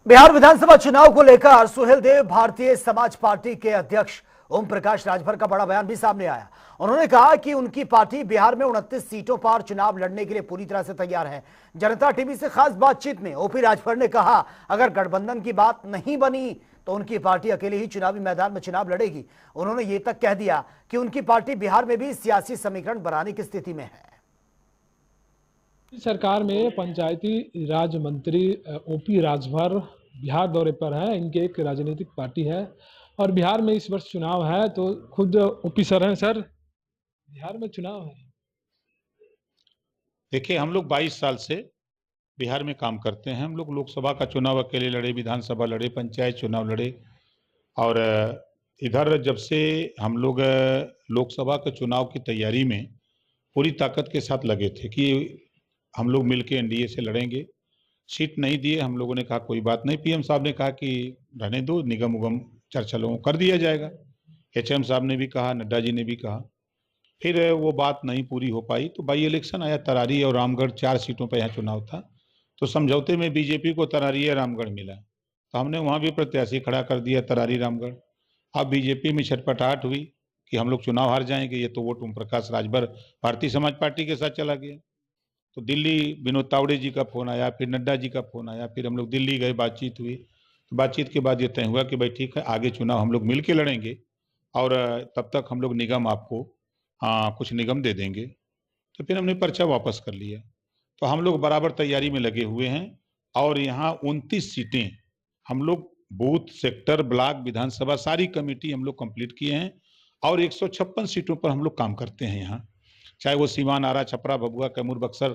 बिहार विधानसभा चुनाव को लेकर सुहेलदेव भारतीय समाज पार्टी के अध्यक्ष ओम प्रकाश राजभर का बड़ा बयान भी सामने आया। उन्होंने कहा कि उनकी पार्टी बिहार में 29 सीटों पर चुनाव लड़ने के लिए पूरी तरह से तैयार है। जनता टीवी से खास बातचीत में ओपी राजभर ने कहा, अगर गठबंधन की बात नहीं बनी तो उनकी पार्टी अकेले ही चुनावी मैदान में चुनाव लड़ेगी। उन्होंने ये तक कह दिया कि उनकी पार्टी बिहार में भी सियासी समीकरण बनाने की स्थिति में है। सरकार में पंचायती राज मंत्री ओपी राजभर बिहार दौरे पर हैं। इनके एक राजनीतिक पार्टी है और बिहार में इस वर्ष चुनाव है, तो खुद ओपी सर हैं। सर, बिहार में चुनाव है। देखिए, हम लोग 22 साल से बिहार में काम करते हैं। हम लोग लोकसभा का चुनाव अकेले लड़े, विधानसभा लड़े, पंचायत चुनाव लड़े और इधर जब से हम लोग लोकसभा के चुनाव की तैयारी में पूरी ताकत के साथ लगे थे कि हम लोग मिलके एनडीए से लड़ेंगे। सीट नहीं दिए, हम लोगों ने कहा कोई बात नहीं। पीएम साहब ने कहा कि रहने दो, निगम उगम चर्चा लोगों कर दिया जाएगा। एचएम साहब ने भी कहा, नड्डा जी ने भी कहा। फिर वो बात नहीं पूरी हो पाई तो बाई इलेक्शन आया। तरारी और रामगढ़ 4 सीटों पर यहाँ चुनाव था, तो समझौते में बीजेपी को तरारी या रामगढ़ मिला, तो हमने वहाँ भी प्रत्याशी खड़ा कर दिया, तरारी रामगढ़। अब बीजेपी में छटपटाहट हुई कि हम लोग चुनाव हार जाएंगे। ये तो वोट ओम प्रकाश राजभर भारतीय समाज पार्टी के साथ चला गया। तो दिल्ली विनोद तावड़े जी का फोन आया, फिर नड्डा जी का फोन आया, फिर हम लोग दिल्ली गए, बातचीत हुई। तो बातचीत के बाद ये तय हुआ कि भाई ठीक है, आगे चुनाव हम लोग मिल के लड़ेंगे और तब तक हम लोग निगम आपको कुछ निगम दे देंगे। तो फिर हमने पर्चा वापस कर लिया। तो हम लोग बराबर तैयारी में लगे हुए हैं और यहाँ 29 सीटें हम लोग बूथ, सेक्टर, ब्लॉक, विधानसभा सारी कमेटी हम लोग कंप्लीट किए हैं और 156 सीटों पर हम लोग काम करते हैं यहाँ। चाहे वो सीवान, आरा, छपरा, भभुआ, कैमूर, बक्सर,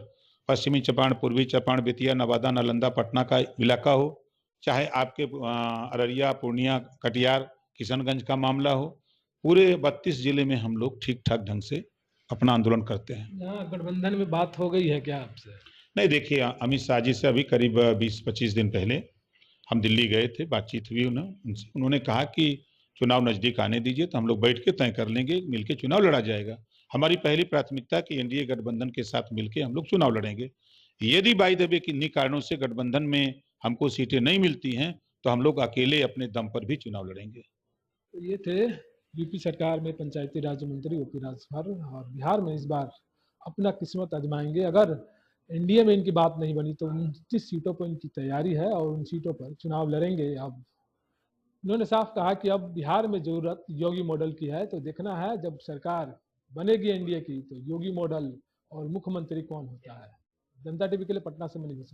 पश्चिमी चंपारण, पूर्वी चंपारण, बेतिया, नवादा, नालंदा, पटना का इलाका हो, चाहे आपके अररिया, पूर्णिया, कटिहार, किशनगंज का मामला हो, पूरे 32 जिले में हम लोग ठीक ठाक ढंग से अपना आंदोलन करते हैं। यहाँ गठबंधन में बात हो गई है क्या आपसे? नहीं, देखिए, अमित शाह जी से अभी करीब 20-25 दिन पहले हम दिल्ली गए थे, बातचीत हुई उनसे। उन्होंने कहा कि चुनाव नजदीक आने दीजिए तो हम लोग बैठ के तय कर लेंगे, मिलके चुनाव लड़ा जाएगा। हमारी पहली प्राथमिकता कि एनडीए गठबंधन के साथ मिलके हम लोग चुनाव लड़ेंगे। यदि बाई द वे किन्हीं कारणों से गठबंधन में हमको सीटें नहीं मिलती हैं तो हम लोग अकेले अपने दम पर भी चुनाव लड़ेंगे। तो ये थे यूपी सरकार में पंचायती राज मंत्री ओपी राजभर, और बिहार में इस बार अपना किस्मत आजमाएंगे। अगर एनडीए में इनकी बात नहीं बनी तो 29 सीटों पर इनकी तैयारी है और उन सीटों पर चुनाव लड़ेंगे। अब उन्होंने साफ कहा कि अब बिहार में जरूरत योगी मॉडल की है, तो देखना है जब सरकार बनेगी एनडीए की तो योगी मॉडल और मुख्यमंत्री कौन होता है। जनता टीवी के लिए पटना से मनीष।